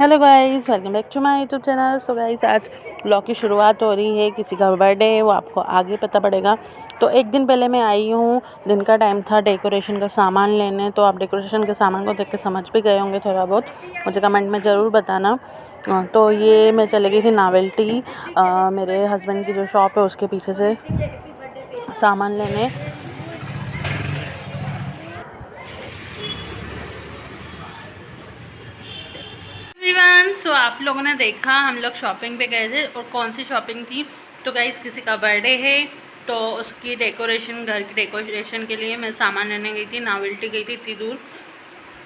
Hello guys, welcome back to my YouTube channel. So guys, आज blog की शुरुआत हो रही है। किसी का बर्थडे है, वो आपको आगे पता पड़ेगा। तो एक दिन पहले मैं आई हूँ, दिन का टाइम था डेकोरेशन का सामान लेने। तो आप डेकोरेशन के सामान को देख के समझ भी गए होंगे थोड़ा बहुत, मुझे कमेंट में ज़रूर बताना। तो ये मैं चली गई थी नावेल्टी, मेरे हस्बैंड की जो शॉप है उसके पीछे से सामान लेने। सो आप लोगों ने देखा, हम लोग शॉपिंग पे गए थे। और कौन सी शॉपिंग थी? तो गाइस, किसी का बर्थडे है तो उसकी डेकोरेशन, घर की डेकोरेशन के लिए मैं सामान लेने गई थी। नावेल्टी गई थी, इतनी दूर,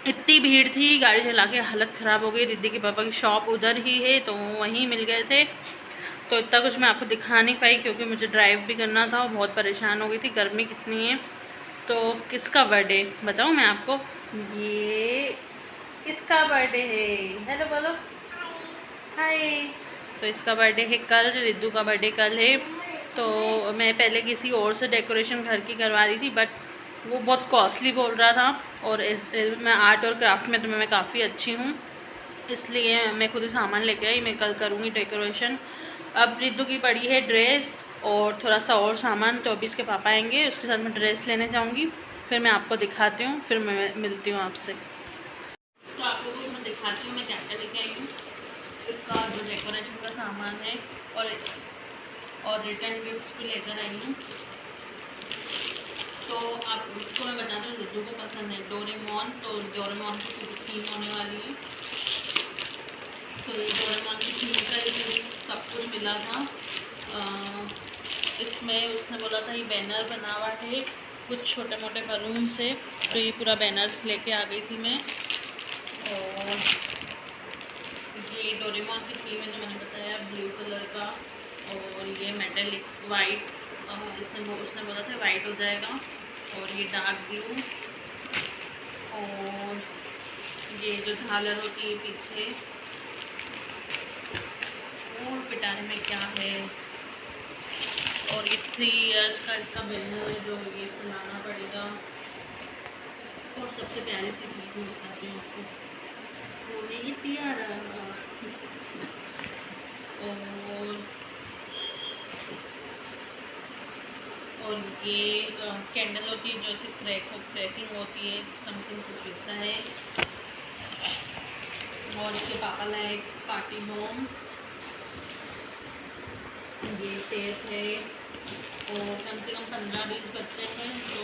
इतनी भीड़ थी, गाड़ी चला के हालत ख़राब हो गई। रिद्धि के पापा की शॉप उधर ही है तो वहीं मिल गए थे। तो इतना कुछ मैं आपको दिखा नहीं पाई क्योंकि मुझे ड्राइव भी करना था और बहुत परेशान हो गई थी, गर्मी कितनी है। तो किसका बर्थडे बताऊँ मैं आपको? ये किसका बर्थडे है? हेलो बोलो, हाय। तो इसका बर्थडे है कल, रिद्धू का बर्थडे कल है। तो मैं पहले किसी और से डेकोरेशन घर की करवा रही थी, बट वो बहुत कॉस्टली बोल रहा था। और मैं आर्ट और क्राफ्ट में तो मैं काफ़ी अच्छी हूँ, इसलिए मैं खुद ही सामान लेके आई। मैं कल करूँगी डेकोरेशन। अब रिद्धू की पड़ी है ड्रेस और थोड़ा सा और सामान, तो अभी इसके पापा आएंगे, उसके साथ मैं ड्रेस लेने जाऊँगी। फिर मैं आपको दिखाती हूँ, फिर मैं मिलती हूँ आपसे। तो आप लोगों को मैं दिखाती हूँ मैं क्या क्या लेके आई हूँ। इसका जो डेकोरेशन का सामान है और रिटर्न गिफ्ट्स भी लेकर आई हूँ। तो आपको मैं बताती हूँ, रिद्धू को पसंद है डोरेमोन, तो डोरेमोन की पूरी थीम होने वाली है। तो ये डोरेमोन की थीम का ही सब कुछ मिला था। इसमें उसने बोला था ये बैनर बना हुआ है कुछ छोटे मोटे बलून से, तो ये पूरा बैनर्स लेके आ गई थी मैं। और ये डोरेमोन की थीम है जो मैंने बताया, ब्लू कलर का। और ये मेटेलिक वाइट, उसने बोला था वाइट हो जाएगा। और ये डार्क ब्लू, और ये जो झालर होती है पीछे। और पिटारे में क्या है? और ये 3 इयर्स का इसका बैनर है जो ये फुलाना पड़ेगा। और सबसे प्यारी सी चीज़ मैं बताती हूँ आपको, वो है ये पियारा। और ये कैंडल होती है जो ऐसे क्रैकिंग होती है, समथिंग कुछ ऐसा है। और इसके पापा लाए पार्टी बॉम्ब, ये टेप है। और कम से कम 15-20 बच्चे हैं, तो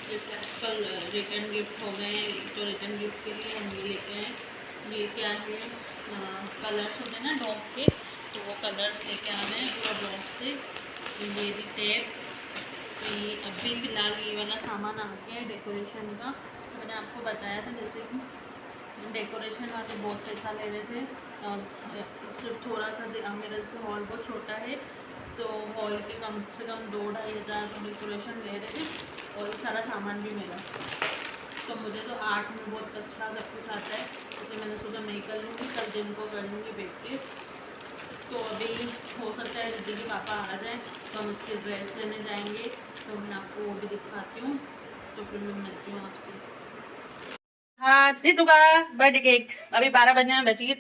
जैसे आजकल रिटर्न गिफ्ट हो गए हैं, तो रिटर्न गिफ्ट के लिए हम ये लेते हैं। ये क्या है? कलर्स होते हैं ना डॉग के, तो वो कलर्स लेके आ रहे हैं पूरा डॉग से। ये भी टेप। तो ये अभी फ़िलहाल ये वाला सामान आ गया है डेकोरेशन का। मैंने आपको बताया था जैसे कि डेकोरेशन वाले बहुत पैसा ले रहे थे, सिर्फ थोड़ा सा मेरा जैसे हॉल बहुत छोटा है, तो हॉल के कम से कम 2-2.5 हज़ार डेकोरेशन ले रहे थे। और सारा सामान भी मेरा। तो मुझे तो आर्ट में बहुत अच्छा सब कुछ आता है, तो मैंने सोचा मैं ही कर लूँगी, कल दिन को कर लूँगी बैठ के। तो अभी हो सकता है रिद्धि के पापा आ जाए तो हम इसके ड्रेस लेने जाएंगे, तो मैं आपको वो भी दिखाती हूँ। तो फिर मैं मिलती हूँ आपसे। हाँ, रिद्धू का बर्थडे केक अभी 12 बजने में बची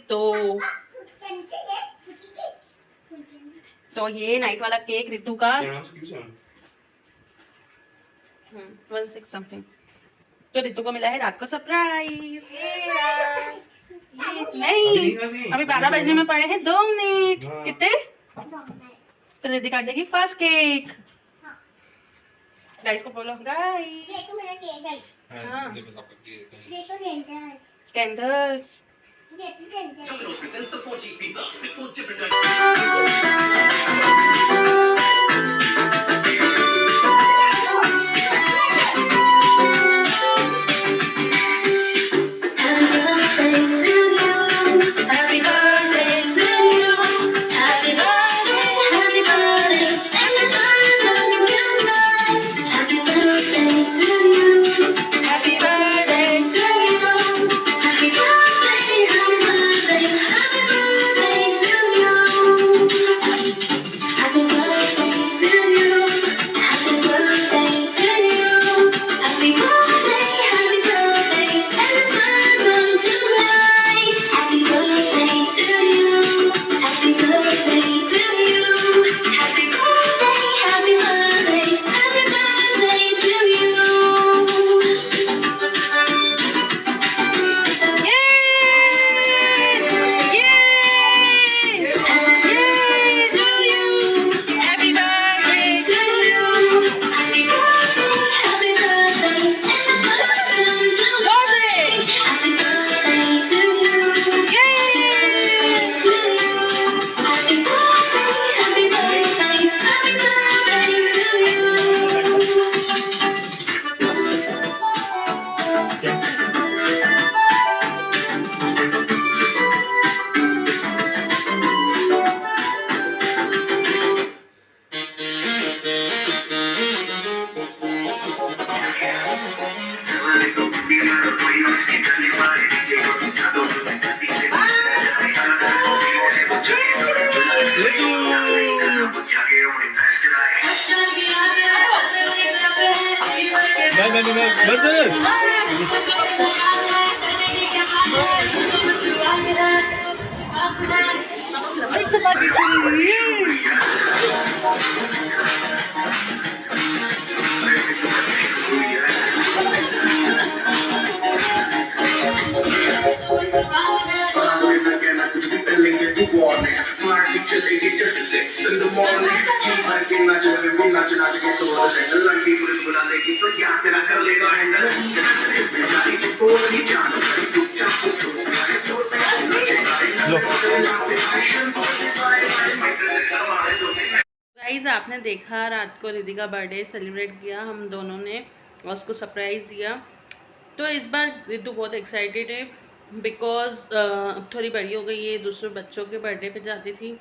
तो ये नाइट वाला केक रिद्धू का 16 समथिंग। तो रिद्धू को मिला है रात को सरप्राइज। नहीं, अभी 12 बजने में पड़े हैं 2 मिनट। कितने? तो रिद्धि काटेगी फर्स्ट केक। गाइस को बोलो गाइस। देखो मेरा केक गाइस। हां, देखो आपका केक है। देखो कैंडल्स। देखो candles. Domino's presents the 4 cheese pizza with 4 different guys आपने देखा रात को रिद्धि का बर्थडे सेलिब्रेट किया हम दोनों ने और उसको सरप्राइज़ दिया। तो इस बार रिद्धि बहुत एक्साइटेड है बिकॉज़ अब थोड़ी बड़ी हो गई है, दूसरे बच्चों के बर्थडे पे जाती थी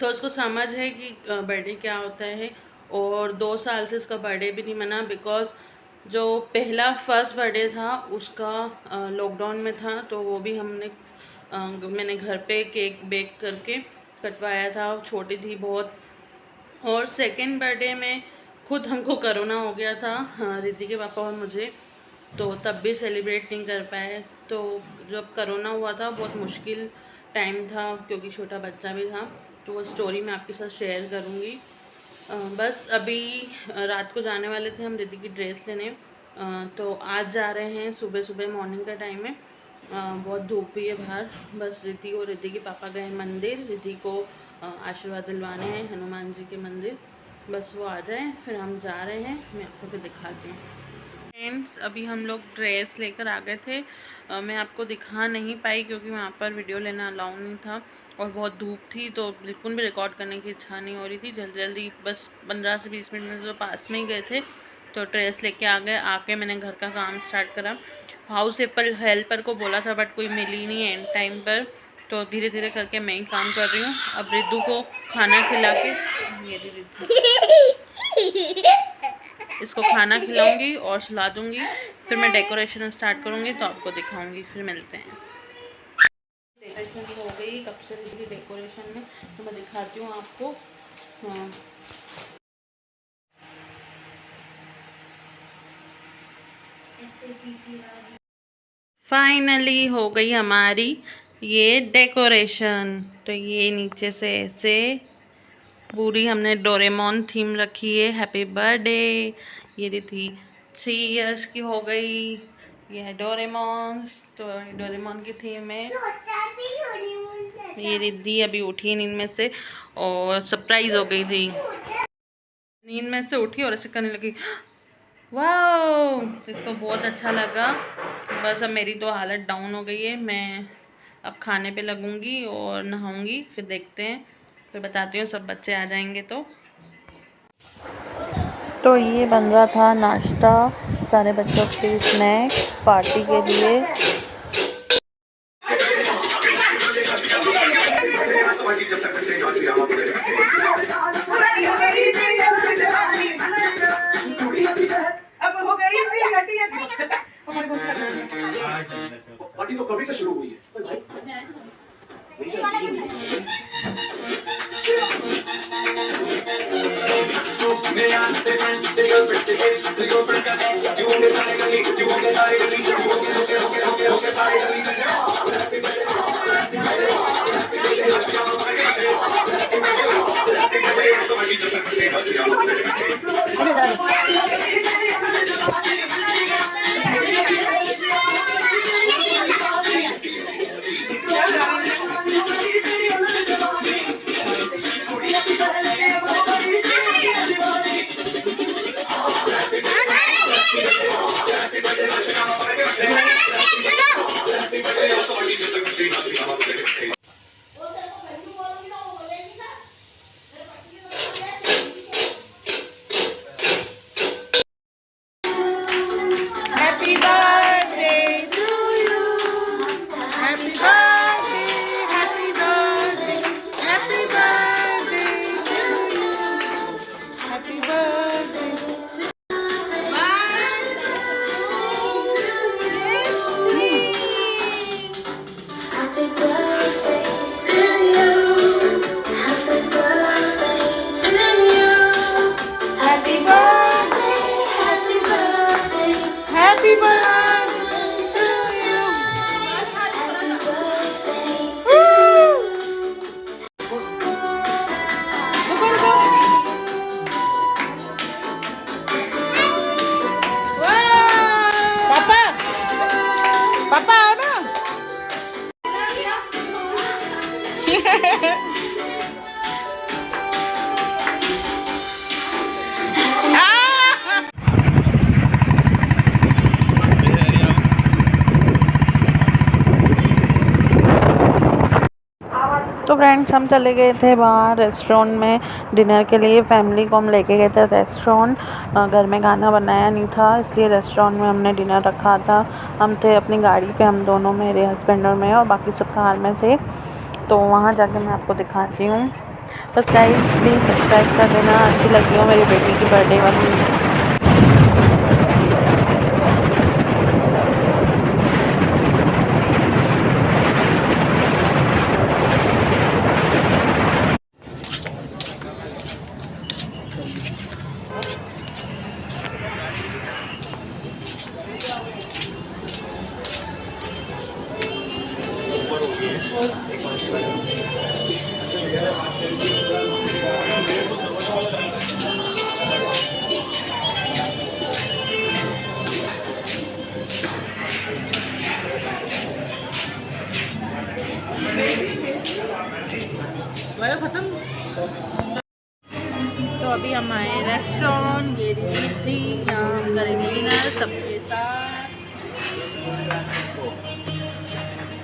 तो उसको समझ है कि बर्थडे क्या होता है। और 2 साल से उसका बर्थडे भी नहीं मना बिकॉज़ जो पहला फर्स्ट बर्थडे था उसका लॉकडाउन में था, तो वो भी मैंने घर पे केक बेक करके कटवाया था, छोटी थी बहुत। और सेकंड बर्थडे में खुद हमको कोरोना हो गया था, रिद्धि के पापा और मुझे, तो तब भी सेलिब्रेट नहीं कर पाए। तो जब कोरोना हुआ था बहुत मुश्किल टाइम था क्योंकि छोटा बच्चा भी था, तो वो स्टोरी मैं आपके साथ शेयर करूँगी। बस अभी रात को जाने वाले थे हम रिद्धि की ड्रेस लेने, तो आज जा रहे हैं, सुबह सुबह मॉर्निंग का टाइम है, बहुत धूप भी है बाहर। बस रिद्धि और रिद्धि के पापा गए मंदिर, रिद्धि को आशीर्वाद दिलवाने हैं हनुमान जी के मंदिर। बस वो आ जाए फिर हम जा रहे हैं, मैं आपको फिर दिखाती हूँ। फ्रेंड्स अभी हम लोग ड्रेस लेकर आ गए थे, मैं आपको दिखा नहीं पाई क्योंकि वहाँ पर वीडियो लेना अलाउ नहीं था और बहुत धूप थी, तो बिल्कुल भी रिकॉर्ड करने की इच्छा नहीं हो रही थी। जल्दी जल्दी बस 15 से 20 मिनट में तो पास में ही गए थे, तो ड्रेस लेके आ गए। आके मैंने घर का काम स्टार्ट करा। हाउस हेल्पर को बोला था बट कोई मिली नहीं एंड टाइम पर, तो धीरे धीरे करके मैं ही काम कर रही हूँ। अब रिद्धू को खाना खिला के, मेरी रिद्धू, इसको खाना खिलाऊंगी और सुला दूंगी, फिर मैं डेकोरेशन स्टार्ट करूंगी तो आपको दिखाऊंगी। फिर मिलते हैं। डेकोरेशन हो गई कब से रिद्धि डेकोरेशन में, तो मैं दिखाती हूँ आपको। हाँ फाइनली हो गई हमारी ये डेकोरेशन। तो ये नीचे से ऐसे पूरी हमने डोरेमोन थीम रखी है, हैप्पी बर्थडे। ये रिद्धि 3 इयर्स की हो गई, ये है डोरेमोन, तो डोरेमोन की थीम है। ये रिद्धि अभी उठी नींद में से और सरप्राइज हो गई थी, नींद में से उठी और ऐसे करने लगी वाओ, जिसको बहुत अच्छा लगा। बस अब मेरी तो हालत डाउन हो गई है, मैं अब खाने पे लगूंगी और नहाऊंगी, फिर देखते हैं, फिर बताती हूँ सब बच्चे आ जाएंगे तो ये बन रहा था नाश्ता सारे बच्चों के लिए, स्नैक्स पार्टी के लिए। पार्टी तो कभी से शुरू हुई है। Happy birthday. तो फ्रेंड्स हम चले गए थे बाहर रेस्टोरेंट में डिनर के लिए। फैमिली को हम लेके गए थे रेस्टोरेंट। घर में खाना बनाया नहीं था, इसलिए रेस्टोरेंट में हमने डिनर रखा था। हम थे अपनी गाड़ी पे, हम दोनों, मेरे हस्बैंड और मैं, और बाकी सब कार में थे। तो वहाँ जाके मैं आपको दिखाती हूँ। बस गाइस प्लीज़ सब्सक्राइब कर देना। अच्छी लगी हो मेरी बेटी की बर्थडे वाली। तो अभी हम आए रेस्टोरेंट, ये थी, यहाँ हम करेंगे डिनर सबके साथ।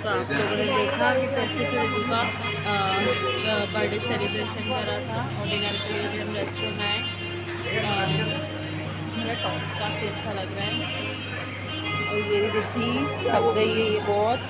तो आप लोगों ने देखा कि अच्छे से रितु का बर्थडे सेलिब्रेशन करा था, और डिनर के लिए भी हम रेस्टोरेंट आए। मेरा टॉप काफ़ी अच्छा लग रहा है। और ये रिद्धि थक गई है ये बहुत।